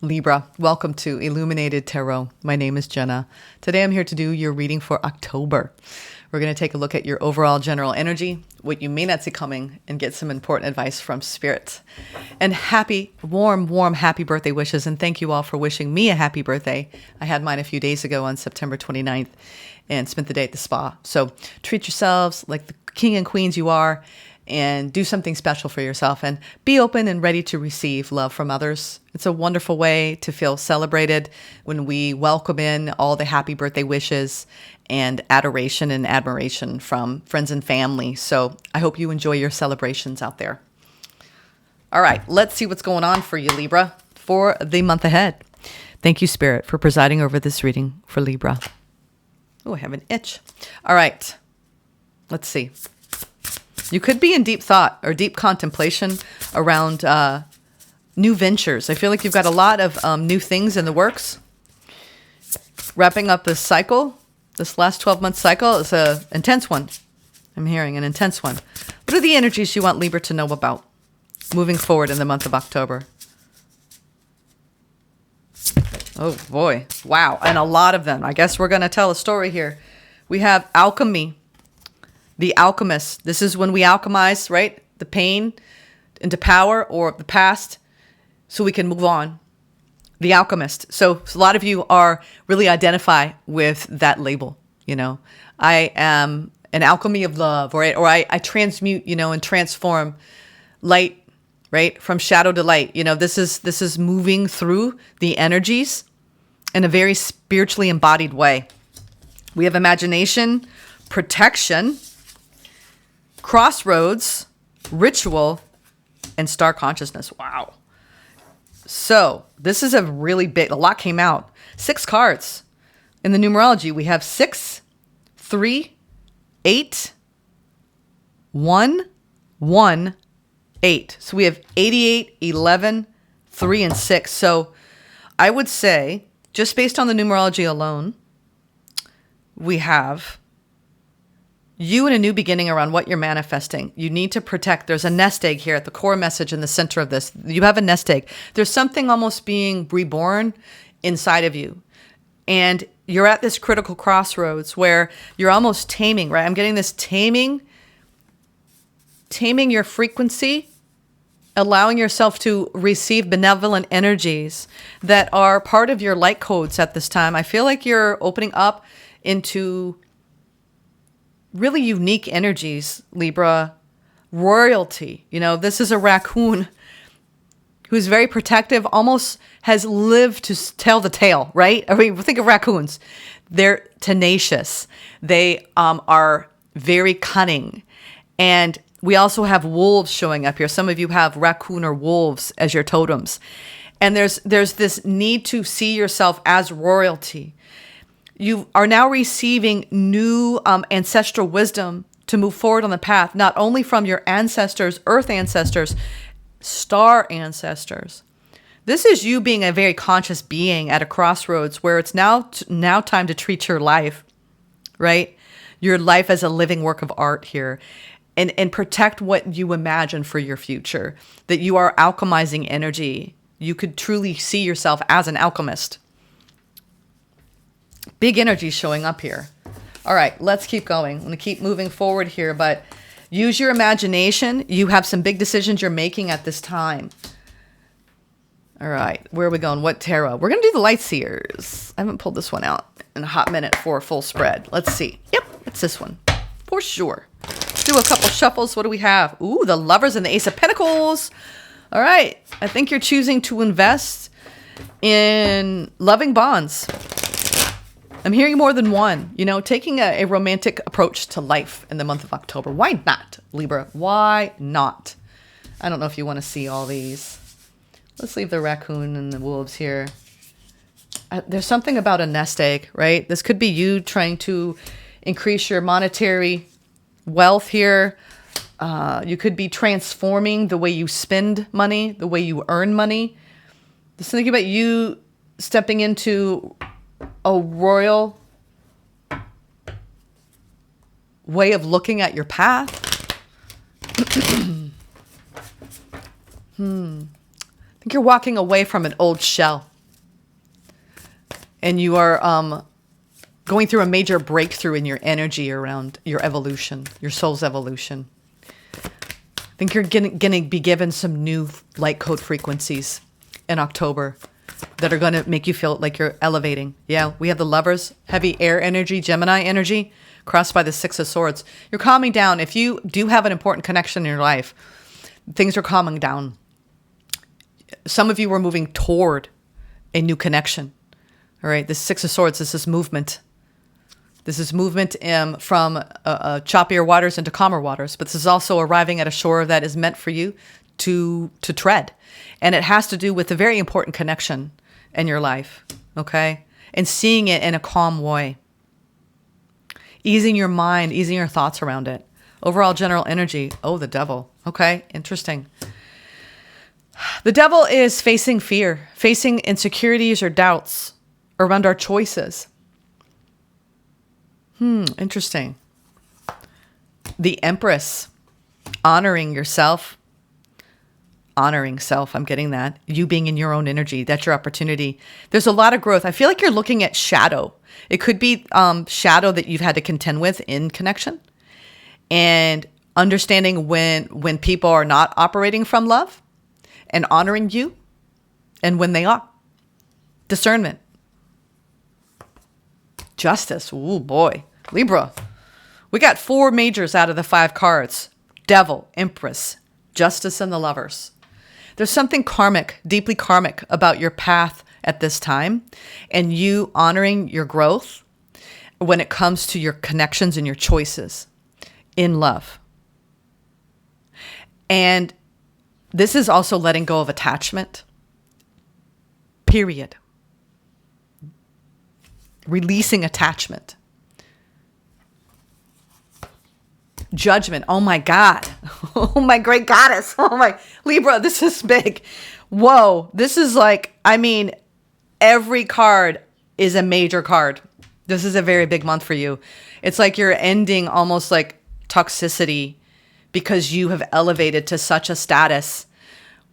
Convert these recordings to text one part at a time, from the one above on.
Libra, welcome to Illuminated Tarot. My name is Jenna. Today I'm here to do your reading for October. We're going to take a look at your overall general energy, what you may not see coming, and get some important advice from Spirit. And happy, warm, happy birthday wishes. And thank you all for wishing me a happy birthday. I had mine a few days ago on September 29th and spent the day at the spa. So treat yourselves like the king and queens you are, and do something special for yourself and be open and ready to receive love from others. It's a wonderful way to feel celebrated when we welcome in all the happy birthday wishes and adoration and admiration from friends and family. So I hope you enjoy your celebrations out there. All right, let's see what's going on for you, Libra, for the month ahead. Thank you, Spirit, for presiding over this reading for Libra. Oh, I have an itch. All right, let's see. You could be in deep thought or deep contemplation around new ventures. I feel like you've got a lot of new things in the works. Wrapping up this cycle, this last 12-month cycle is an intense one. I'm hearing an intense one. What are the energies you want Libra to know about moving forward in the month of October? Oh boy. Wow. And a lot of them. I guess we're going to tell a story here. We have alchemy. The alchemist. This is when we alchemize, right? The pain into power or the past so we can move on. The alchemist. So a lot of you are really identify with that label. You know, I am an alchemy of love, right? Or I transmute, and transform light, right? From shadow to light. This is moving through the energies in a very spiritually embodied way. We have imagination, protection, crossroads, ritual, and star consciousness. Wow. So this is a lot came out. 6 cards. In the numerology, we have 6, 3, 8, 1, 1, 8. So we have 88, 11, 3, and 6. So I would say, just based on the numerology alone, we have you in a new beginning around what you're manifesting. You need to protect. There's a nest egg here at the core message in the center of this. You have a nest egg. There's something almost being reborn inside of you. And you're at this critical crossroads where you're almost taming, right? I'm getting this taming your frequency, allowing yourself to receive benevolent energies that are part of your light codes at this time. I feel like you're opening up into really unique energies, Libra. Royalty. This is a raccoon who's very protective, almost has lived to tell the tale, right? I mean, think of raccoons. They're tenacious. They are very cunning. And we also have wolves showing up here. Some of you have raccoon or wolves as your totems. And there's this need to see yourself as royalty. You are now receiving new ancestral wisdom to move forward on the path, not only from your ancestors, earth ancestors, star ancestors. This is you being a very conscious being at a crossroads where it's now time to treat your life, right? Your life as a living work of art here, and protect what you imagine for your future, that you are alchemizing energy. You could truly see yourself as an alchemist. Big energy showing up here. All right, let's keep going. I'm going to keep moving forward here, but use your imagination. You have some big decisions you're making at this time. All right, where are we going? What tarot? We're going to do the Light Seers. I haven't pulled this one out in a hot minute for a full spread. Let's see. Yep, it's this one for sure. Do a couple shuffles. What do we have? Ooh, the Lovers and the Ace of Pentacles. All right, I think you're choosing to invest in loving bonds. I'm hearing more than one, taking a romantic approach to life in the month of October. Why not, Libra? Why not? I don't know if you want to see all these. Let's leave the raccoon and the wolves here. There's something about a nest egg, right? This could be you trying to increase your monetary wealth here. You could be transforming the way you spend money, the way you earn money. There's something about you stepping into a royal way of looking at your path. think you're walking away from an old shell. And you are going through a major breakthrough in your energy around your evolution, your soul's evolution. I think you're going to be given some new light code frequencies in October that are going to make you feel like you're elevating. Yeah, we have the Lovers, heavy air energy, Gemini energy, crossed by the Six of Swords. You're calming down. If you do have an important connection in your life, things are calming down. Some of you are moving toward a new connection. All right, the Six of Swords, this is movement. This is movement from choppier waters into calmer waters, but this is also arriving at a shore that is meant for you to tread. And it has to do with a very important connection in your life, okay? And seeing it in a calm way. Easing your mind, easing your thoughts around it. Overall general energy, oh, the Devil. Okay, interesting. The Devil is facing fear, facing insecurities or doubts around our choices. Interesting. The Empress, honoring yourself. Honoring self, I'm getting that. You being in your own energy, that's your opportunity. There's a lot of growth. I feel like you're looking at shadow. It could be shadow that you've had to contend with in connection. And understanding when people are not operating from love and honoring you and when they are. Discernment. Justice. Ooh, boy. Libra. We got 4 majors out of the 5 cards. Devil, Empress, Justice, and the Lovers. There's something karmic, deeply karmic about your path at this time and you honoring your growth when it comes to your connections and your choices in love. And this is also letting go of attachment. Period. Releasing attachment. Judgment. Oh my God. Oh my great goddess. Oh my Libra, this is big. Whoa. This is like, I mean, every card is a major card. This is a very big month for you. It's like you're ending almost like toxicity because you have elevated to such a status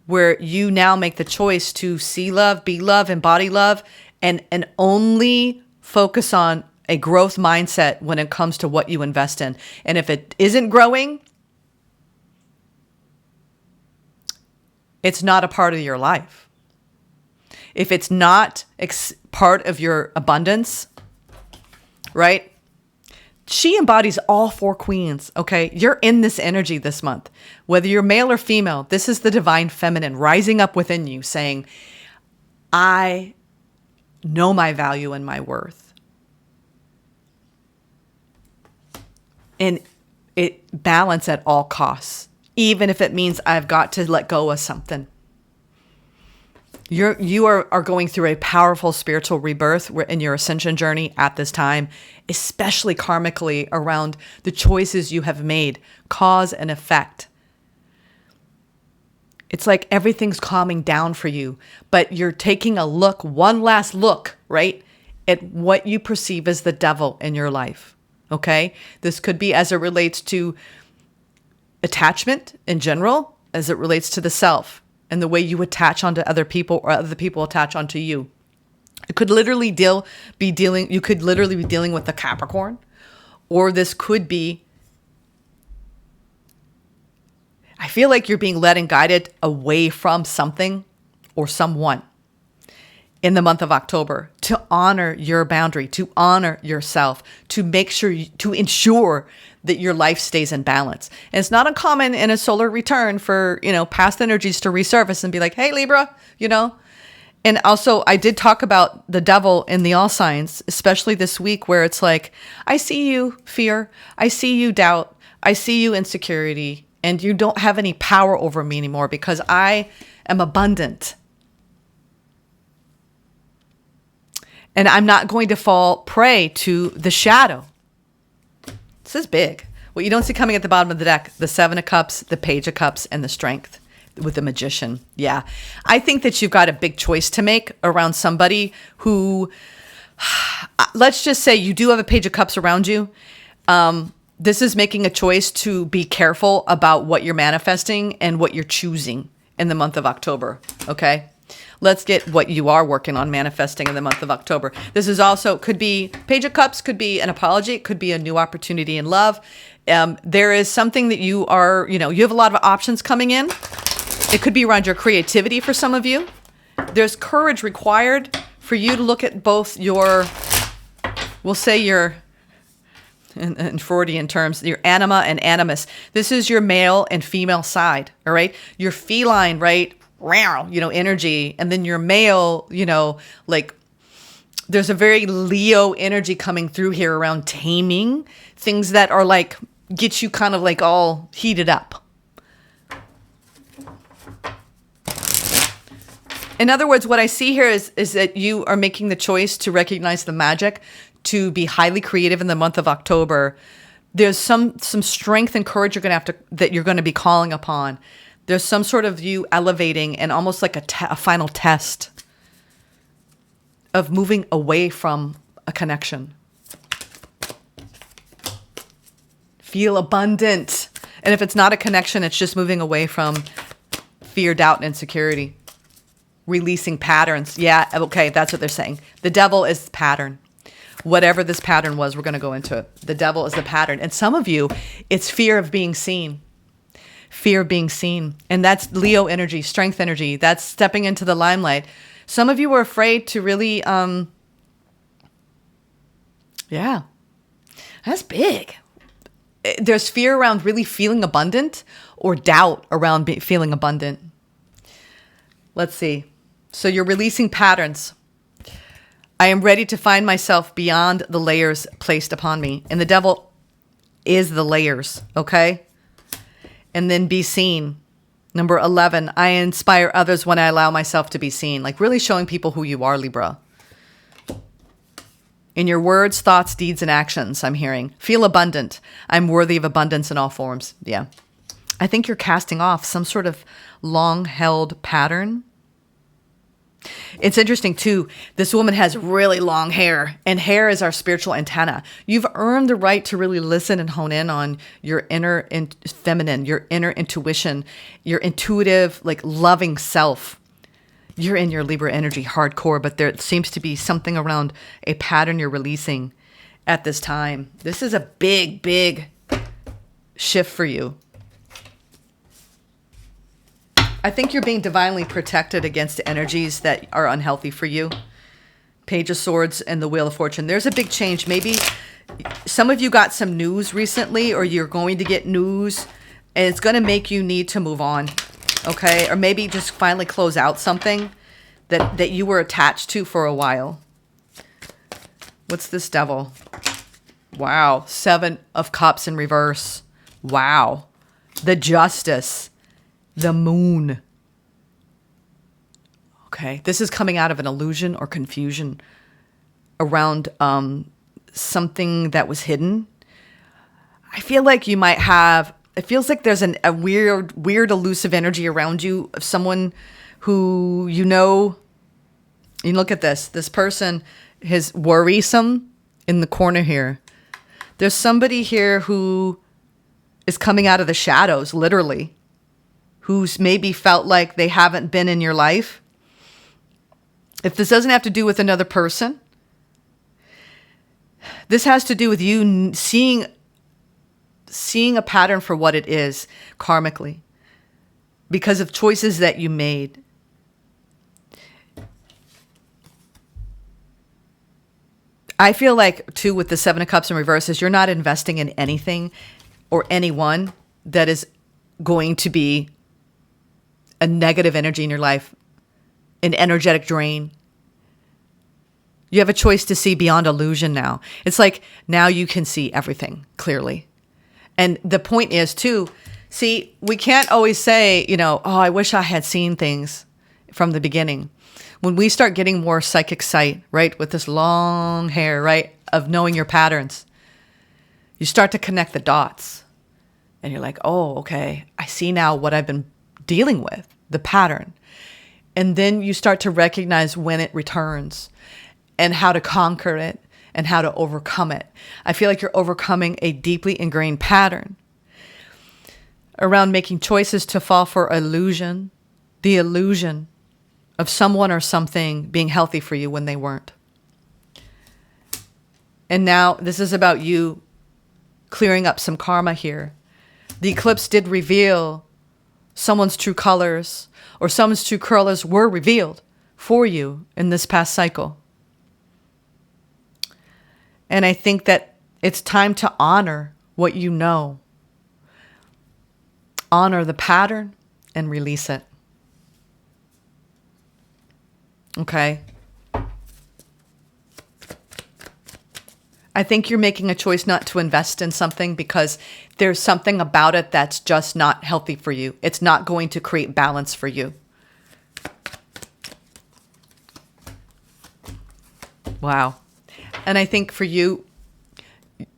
where you now make the choice to see love, be love, embody love, and only focus on a growth mindset when it comes to what you invest in. And if it isn't growing, it's not a part of your life. If it's not part of your abundance, right? She embodies all 4 queens, okay? You're in this energy this month. Whether you're male or female, this is the divine feminine rising up within you saying, I know my value and my worth. And it balance at all costs, even if it means I've got to let go of something. You are going through a powerful spiritual rebirth in your ascension journey at this time, especially karmically around the choices you have made, cause and effect. It's like everything's calming down for you, but you're taking a look, one last look, right, at what you perceive as the devil in your life. Okay, this could be as it relates to attachment in general, as it relates to the self and the way you attach onto other people or other people attach onto you. It could literally be dealing with the Capricorn, or this could be, I feel like you're being led and guided away from something or someone in the month of October to honor your boundary, to honor yourself, to make sure, to ensure that your life stays in balance. And it's not uncommon in a solar return for, past energies to resurface and be like, hey, Libra, And also I did talk about the devil in the all signs, especially this week where it's like, I see you fear, I see you doubt, I see you insecurity, and you don't have any power over me anymore because I am abundant. And I'm not going to fall prey to the shadow. This is big. What you don't see coming at the bottom of the deck, the 7 of Cups, the Page of Cups, and the Strength with the Magician. Yeah. I think that you've got a big choice to make around somebody who, let's just say you do have a Page of Cups around you. This is making a choice to be careful about what you're manifesting and what you're choosing in the month of October, okay? Let's get what you are working on manifesting in the month of October. This is also, could be Page of Cups, could be an apology, it could be a new opportunity in love. There is something that you are, you have a lot of options coming in. It could be around your creativity for some of you. There's courage required for you to look at both your, we'll say your, in Freudian terms, your anima and animus. This is your male and female side, all right? Your feline, right? Energy. And then your male, like there's a very Leo energy coming through here around taming things that are like, get you kind of like all heated up. In other words, what I see here is that you are making the choice to recognize the magic, to be highly creative in the month of October. There's some strength and courage that you're going to be calling upon. There's some sort of you elevating and almost like a final test of moving away from a connection. Feel abundant. And if it's not a connection, it's just moving away from fear, doubt, and insecurity. Releasing patterns. Yeah, okay, that's what they're saying. The devil is pattern. Whatever this pattern was, we're going to go into it. The devil is the pattern. And some of you, it's fear of being seen. Fear of being seen. And that's Leo energy, strength energy. That's stepping into the limelight. Some of you were afraid to really, yeah, that's big. There's fear around really feeling abundant or doubt around feeling abundant. Let's see. So you're releasing patterns. I am ready to find myself beyond the layers placed upon me. And the devil is the layers, okay? And then be seen. Number 11, I inspire others when I allow myself to be seen. Like really showing people who you are, Libra. In your words, thoughts, deeds, and actions, I'm hearing. Feel abundant. I'm worthy of abundance in all forms. Yeah. I think you're casting off some sort of long-held pattern. It's interesting too. This woman has really long hair, and hair is our spiritual antenna. You've earned the right to really listen and hone in on your inner feminine, your inner intuition, your intuitive, like loving self. You're in your Libra energy hardcore, but there seems to be something around a pattern you're releasing at this time. This is a big, big shift for you. I think you're being divinely protected against energies that are unhealthy for you. Page of Swords and the Wheel of Fortune. There's a big change. Maybe some of you got some news recently, or you're going to get news, and it's going to make you need to move on. Okay? Or maybe just finally close out something that you were attached to for a while. What's this devil? Wow. 7 of Cups in reverse. Wow. The Justice. The Moon. Okay, this is coming out of an illusion or confusion around something that was hidden. I feel like you might have, it feels like there's a weird elusive energy around you of someone who you look at this person is worrisome in the corner here. There's somebody here who is coming out of the shadows, literally. Who's maybe felt like they haven't been in your life. If this doesn't have to do with another person, this has to do with you seeing a pattern for what it is karmically because of choices that you made. I feel like, too, with the 7 of Cups in reverse, is you're not investing in anything or anyone that is going to be a negative energy in your life, an energetic drain. You have a choice to see beyond illusion now. It's like now you can see everything clearly. And the point is too, see, we can't always say, oh, I wish I had seen things from the beginning. When we start getting more psychic sight, right, with this long hair, right, of knowing your patterns, you start to connect the dots. And you're like, oh, okay, I see now what I've been dealing with, the pattern. And then you start to recognize when it returns and how to conquer it and how to overcome it. I feel like you're overcoming a deeply ingrained pattern around making choices to fall for illusion the illusion of someone or something being healthy for you when they weren't. And now this is about you clearing up some karma here. The eclipse did reveal someone's true colors, or someone's true colors were revealed for you in this past cycle. And I think that it's time to honor what you know. Honor the pattern and release it. Okay? I think you're making a choice not to invest in something because there's something about it that's just not healthy for you. It's not going to create balance for you. Wow. And I think for you,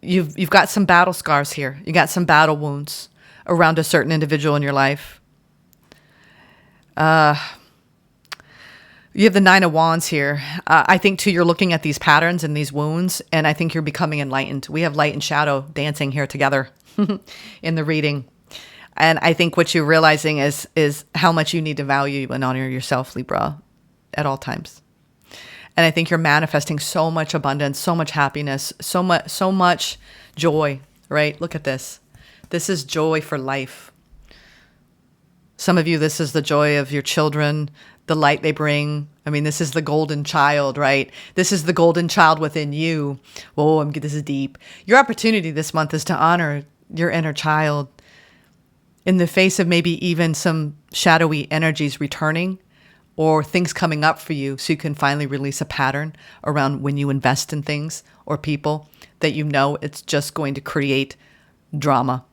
you've got some battle scars here. You got some battle wounds around a certain individual in your life. You have the Nine of Wands here. I think, too, you're looking at these patterns and these wounds, and I think you're becoming enlightened. We have light and shadow dancing here together in the reading. And I think what you're realizing is how much you need to value and honor yourself, Libra, at all times. And I think you're manifesting so much abundance, so much happiness, so much joy, right? Look at this. This is joy for life. Some of you, this is the joy of your children, the light they bring. I mean, this is the golden child, right? This is the golden child within you. Whoa, this is deep. Your opportunity this month is to honor your inner child in the face of maybe even some shadowy energies returning or things coming up for you, so you can finally release a pattern around when you invest in things or people that you know it's just going to create drama.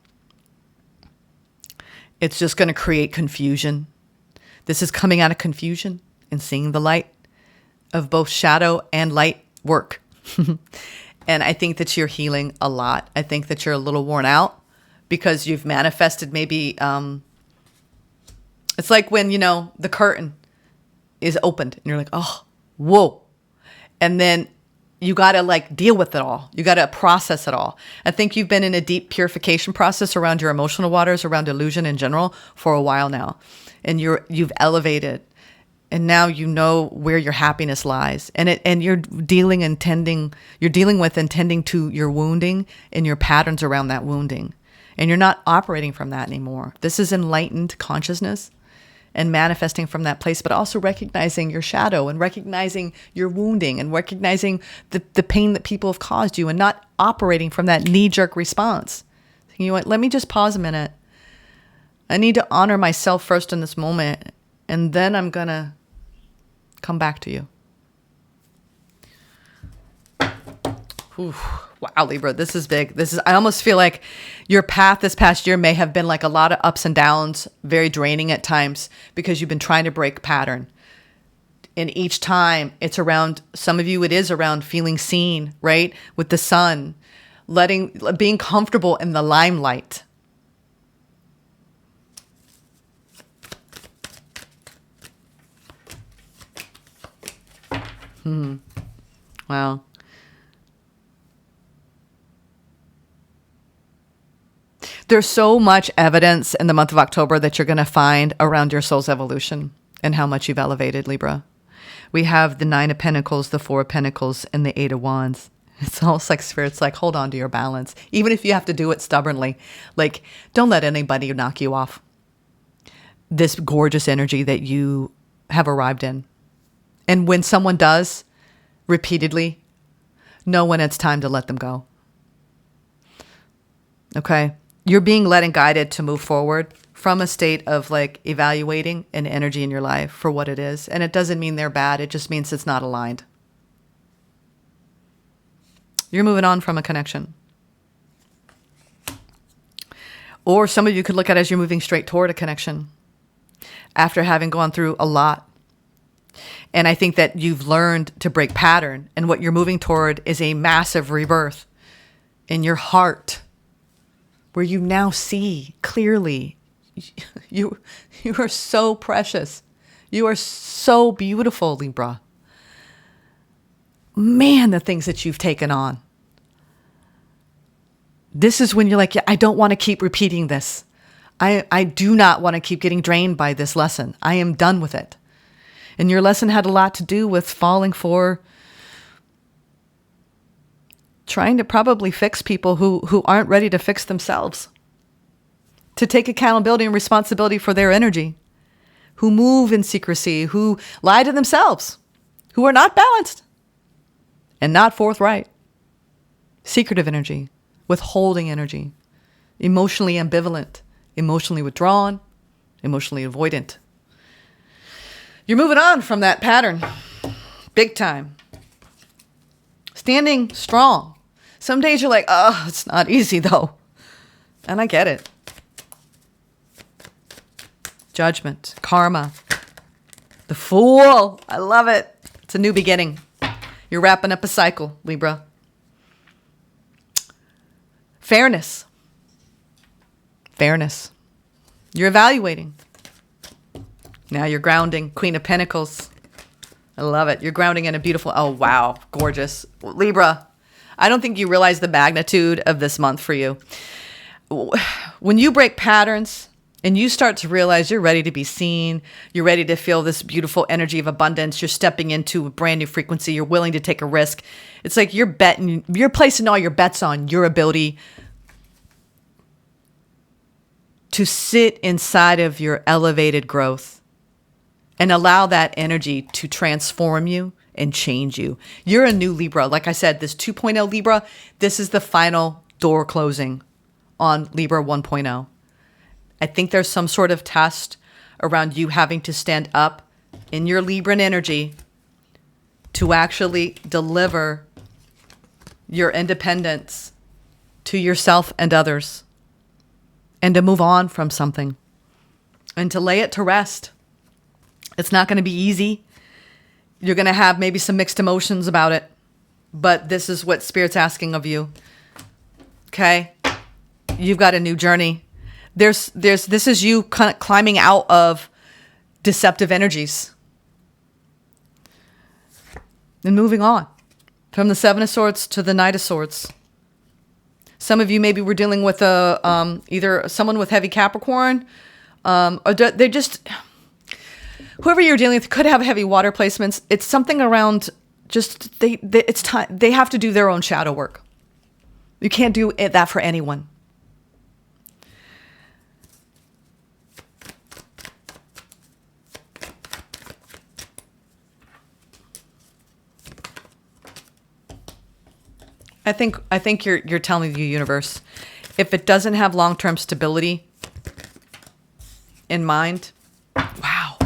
It's just going to create confusion. This is coming out of confusion and seeing the light of both shadow and light work. And I think that you're healing a lot. I think that you're a little worn out because you've manifested maybe, it's like when, the curtain is opened and you're like, oh, whoa. And then you got to deal with it all. You got to process it all. I think you've been in a deep purification process around your emotional waters, around illusion in general for a while now. And you've elevated, and now you know where your happiness lies. And you're dealing with and tending to your wounding and your patterns around that wounding. And you're not operating from that anymore. This is enlightened consciousness and manifesting from that place, but also recognizing your shadow and recognizing your wounding and recognizing the pain that people have caused you and not operating from that knee-jerk response. You know what? Let me just pause a minute. I need to honor myself first in this moment, and then I'm going to come back to you. Oof. Wow, Libra, this is big. I almost feel like your path this past year may have been like a lot of ups and downs, very draining at times because you've been trying to break pattern. And each time it's around, some of you, it is around feeling seen, right? With the sun, being comfortable in the limelight. Wow. There's so much evidence in the month of October that you're going to find around your soul's evolution and how much you've elevated, Libra. We have the Nine of Pentacles, the Four of Pentacles, and the Eight of Wands. It's almost like Spirit's like, hold on to your balance. Even if you have to do it stubbornly. Don't let anybody knock you off this gorgeous energy that you have arrived in. And when someone does, repeatedly, know when it's time to let them go. Okay? You're being led and guided to move forward from a state of evaluating an energy in your life for what it is. And it doesn't mean they're bad. It just means it's not aligned. You're moving on from a connection. Or some of you could look at it as you're moving straight toward a connection after having gone through a lot. And I think that you've learned to break pattern. And what you're moving toward is a massive rebirth in your heart, where you now see clearly you are so precious. You are so beautiful, Libra. Man, the things that you've taken on. This is when you're like, yeah, I don't want to keep repeating this. I do not want to keep getting drained by this lesson. I am done with it. And your lesson had a lot to do with falling for trying to probably fix people who aren't ready to fix themselves, to take accountability and responsibility for their energy, who move in secrecy, who lie to themselves, who are not balanced and not forthright. Secretive energy, withholding energy, emotionally ambivalent, emotionally withdrawn, emotionally avoidant. You're moving on from that pattern, big time. Standing strong. Some days you're like, oh, it's not easy though. And I get it. Judgment, karma, the Fool. I love it. It's a new beginning. You're wrapping up a cycle, Libra. Fairness. Fairness. You're evaluating. Now you're grounding. Queen of Pentacles. I love it. You're grounding in a beautiful, oh, wow, gorgeous. Libra, I don't think you realize the magnitude of this month for you. When you break patterns and you start to realize you're ready to be seen, you're ready to feel this beautiful energy of abundance, you're stepping into a brand new frequency, you're willing to take a risk. It's like you're placing all your bets on your ability to sit inside of your elevated growth and allow that energy to transform you and change you. You're a new Libra. Like I said, this 2.0 Libra, this is the final door closing on Libra 1.0. I think there's some sort of test around you having to stand up in your Libran energy to actually deliver your independence to yourself and others, and to move on from something and to lay it to rest. It's not going to be easy. You're going to have maybe some mixed emotions about it, but this is what Spirit's asking of you. Okay? You've got a new journey. This is you kind of climbing out of deceptive energies and moving on from the Seven of Swords to the Knight of Swords. Some of you maybe were dealing with either someone with heavy Capricorn, or they just, whoever you're dealing with could have heavy water placements. It's something around just it's time they have to do their own shadow work. You can't do that for anyone. I think you're telling the universe, if it doesn't have long-term stability in mind, wow,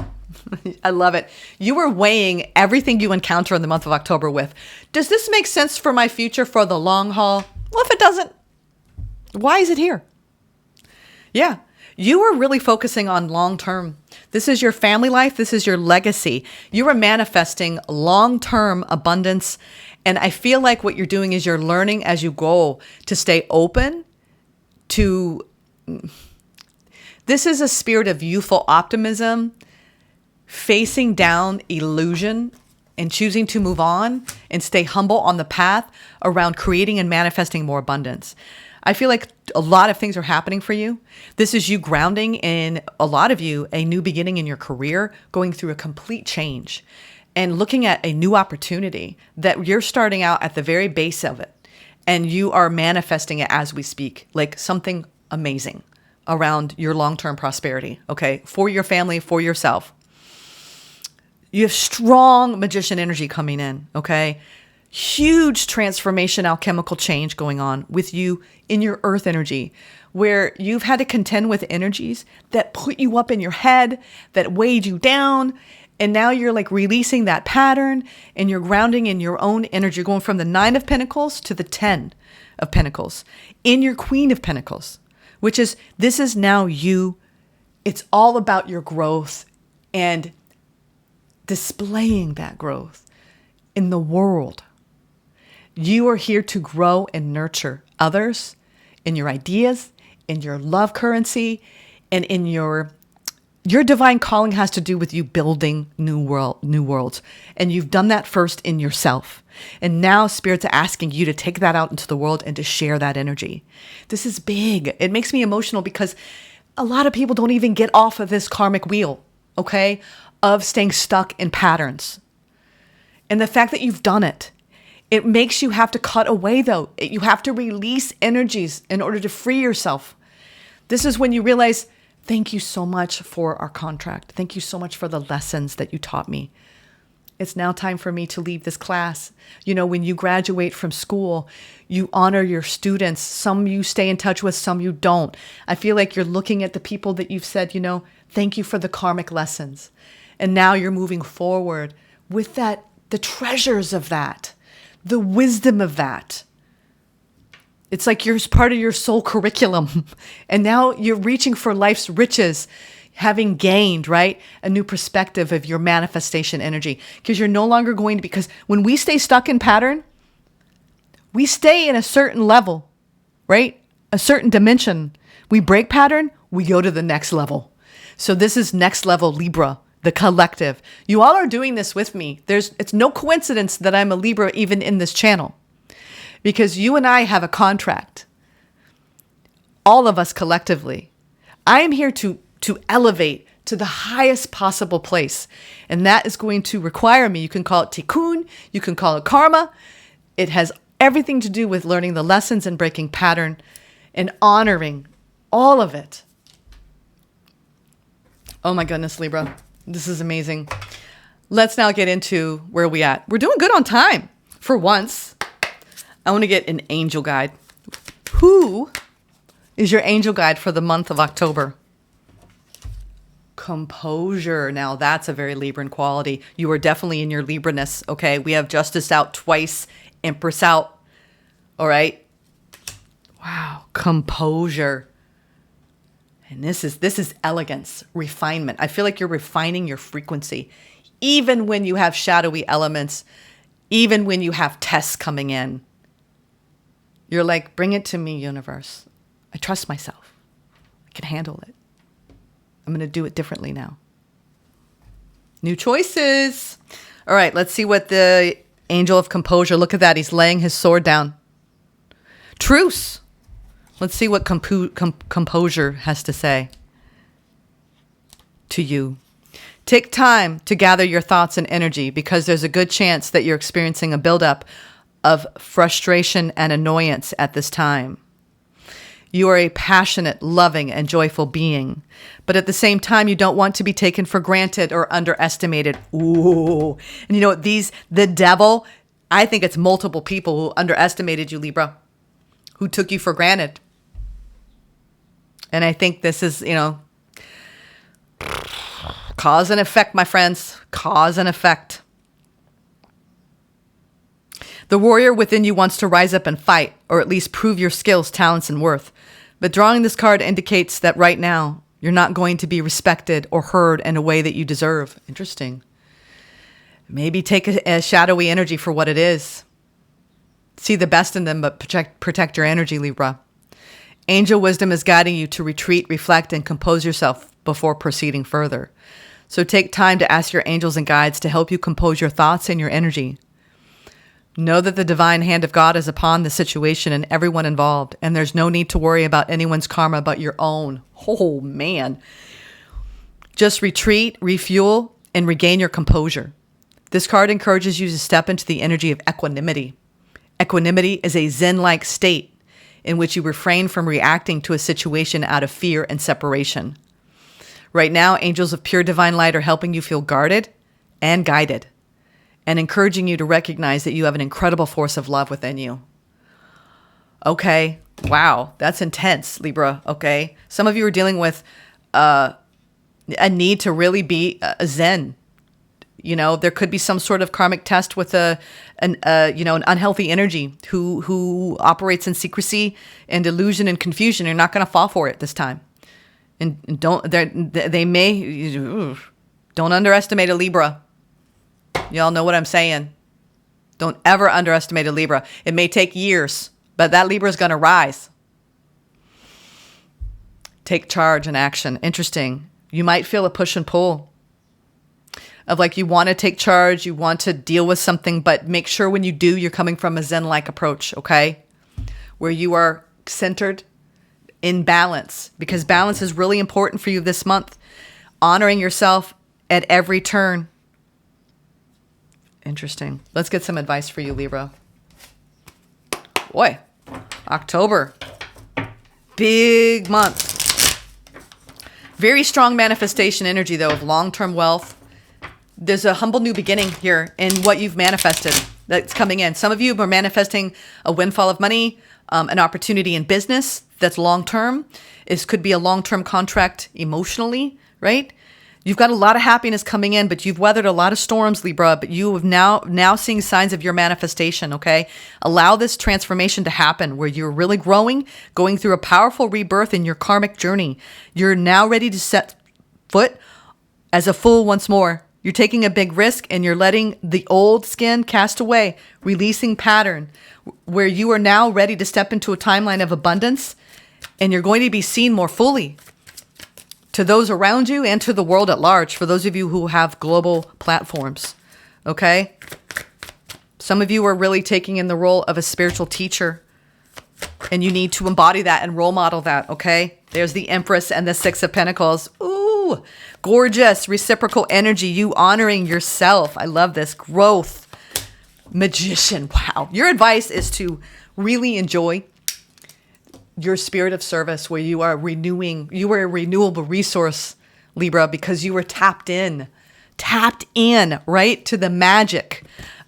I love it. You are weighing everything you encounter in the month of October with, does this make sense for my future for the long haul? Well, if it doesn't, why is it here? Yeah, you are really focusing on long-term. This is your family life. This is your legacy. You are manifesting long-term abundance. And I feel like what you're doing is you're learning as you go to stay open to, this is a spirit of youthful optimism, facing down illusion and choosing to move on and stay humble on the path around creating and manifesting more abundance. I feel like a lot of things are happening for you. This is you grounding in, a lot of you, a new beginning in your career, going through a complete change and looking at a new opportunity that you're starting out at the very base of it. And you are manifesting it as we speak, like something amazing around your long-term prosperity, okay? For your family, for yourself. You have strong magician energy coming in, okay? Huge transformation, alchemical change going on with you in your earth energy, where you've had to contend with energies that put you up in your head, that weighed you down. And now you're like releasing that pattern and you're grounding in your own energy. You're going from the 9 of Pentacles to the 10 of Pentacles in your Queen of Pentacles, which is, this is now you. It's all about your growth and displaying that growth in the world. You are here to grow and nurture others in your ideas, in your love currency, and in your divine calling has to do with you building new worlds. And you've done that first in yourself. And now Spirit's asking you to take that out into the world and to share that energy. This is big. It makes me emotional because a lot of people don't even get off of this karmic wheel, okay, of staying stuck in patterns. And the fact that you've done it, it makes you have to cut away though. You have to release energies in order to free yourself. This is when you realize, thank you so much for our contract. Thank you so much for the lessons that you taught me. It's now time for me to leave this class. You know, when you graduate from school, you honor your students. Some you stay in touch with, some you don't. I feel like you're looking at the people that you've said, you know, thank you for the karmic lessons. And now you're moving forward with that, the treasures of that, the wisdom of that. It's like you're part of your soul curriculum. And now you're reaching for life's riches, having gained, right, a new perspective of your manifestation energy. Because you're no longer going to, because when we stay stuck in pattern, we stay in a certain level, right? A certain dimension. We break pattern, we go to the next level. So this is next level Libra, the collective. You all are doing this with me. It's no coincidence that I'm a Libra even in this channel. Because you and I have a contract. All of us collectively. I am here to elevate to the highest possible place. And that is going to require me. You can call it tikkun. You can call it karma. It has everything to do with learning the lessons and breaking pattern and honoring all of it. Oh my goodness, Libra. This is amazing. Let's now get into where we at. We're doing good on time for once. I want to get an angel guide. Who is your angel guide for the month of October? Composure. Now that's a very Libran quality. You are definitely in your Libra-ness. Okay. We have Justice out twice. Empress out. All right. Wow. Composure. And this is elegance, refinement. I feel like you're refining your frequency. Even when you have shadowy elements, even when you have tests coming in, you're like, bring it to me, universe. I trust myself. I can handle it. I'm going to do it differently now. New choices. All right, let's see what the angel of composure, look at that. He's laying his sword down. Truce. Let's see what composure has to say to you. Take time to gather your thoughts and energy because there's a good chance that you're experiencing a buildup of frustration and annoyance at this time. You are a passionate, loving, and joyful being. But at the same time, you don't want to be taken for granted or underestimated. Ooh. And you know what? The devil, I think it's multiple people who underestimated you, Libra, who took you for granted. And I think this is, you know, cause and effect, my friends. Cause and effect. The warrior within you wants to rise up and fight, or at least prove your skills, talents, and worth. But drawing this card indicates that right now, you're not going to be respected or heard in a way that you deserve. Interesting. Maybe take a shadowy energy for what it is. See the best in them, but protect your energy, Libra. Angel wisdom is guiding you to retreat, reflect, and compose yourself before proceeding further. So take time to ask your angels and guides to help you compose your thoughts and your energy. Know that the divine hand of God is upon the situation and everyone involved, and there's no need to worry about anyone's karma but your own. Oh, man. Just retreat, refuel, and regain your composure. This card encourages you to step into the energy of equanimity. Equanimity is a Zen-like state in which you refrain from reacting to a situation out of fear and separation. Right now, angels of pure divine light are helping you feel guarded and guided, and encouraging you to recognize that you have an incredible force of love within you. Okay. Wow. That's intense, Libra. Okay. Some of you are dealing with a need to really be a Zen. You know, there could be some sort of karmic test with an unhealthy energy who operates in secrecy and illusion and confusion. You're not going to fall for it this time. And don't underestimate a Libra. Y'all know what I'm saying. Don't ever underestimate a Libra. It may take years, but that Libra is going to rise. Take charge and action. Interesting. You might feel a push and pull of like you want to take charge, you want to deal with something, but make sure when you do, you're coming from a Zen-like approach, okay? Where you are centered, in balance, because balance is really important for you this month. Honoring yourself at every turn. Interesting. Let's get some advice for you, Libra. Boy, October. Big month. Very strong manifestation energy, though, of long-term wealth. There's a humble new beginning here in what you've manifested that's coming in. Some of you are manifesting a windfall of money, an opportunity in business that's long-term. It could be a long-term contract emotionally, right? You've got a lot of happiness coming in, but you've weathered a lot of storms, Libra, but you have now seeing signs of your manifestation, okay? Allow this transformation to happen where you're really growing, going through a powerful rebirth in your karmic journey. You're now ready to set foot as a fool once more. You're taking a big risk and you're letting the old skin cast away, releasing pattern, where you are now ready to step into a timeline of abundance, and you're going to be seen more fully to those around you and to the world at large, for those of you who have global platforms, okay? Some of you are really taking in the role of a spiritual teacher, and you need to embody that and role model that, okay? There's the Empress and the Six of Pentacles. Ooh, gorgeous, reciprocal energy, you honoring yourself. I love this. Growth, Magician, wow. Your advice is to really enjoy your spirit of service, where you are a renewable resource, Libra, because you were tapped in, right, to the magic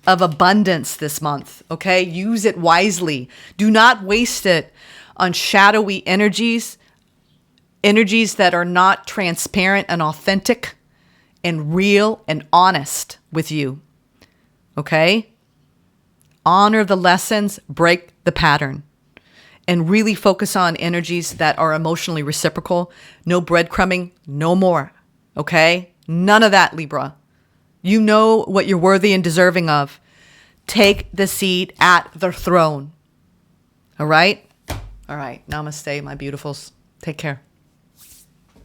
of abundance this month, okay? Use it wisely. Do not waste it on shadowy energies that are not transparent and authentic and real and honest with you, okay? Honor the lessons, break the pattern. And really focus on energies that are emotionally reciprocal. No breadcrumbing, no more. Okay? None of that, Libra. You know what you're worthy and deserving of. Take the seat at the throne. All right? All right. Namaste, my beautifuls. Take care.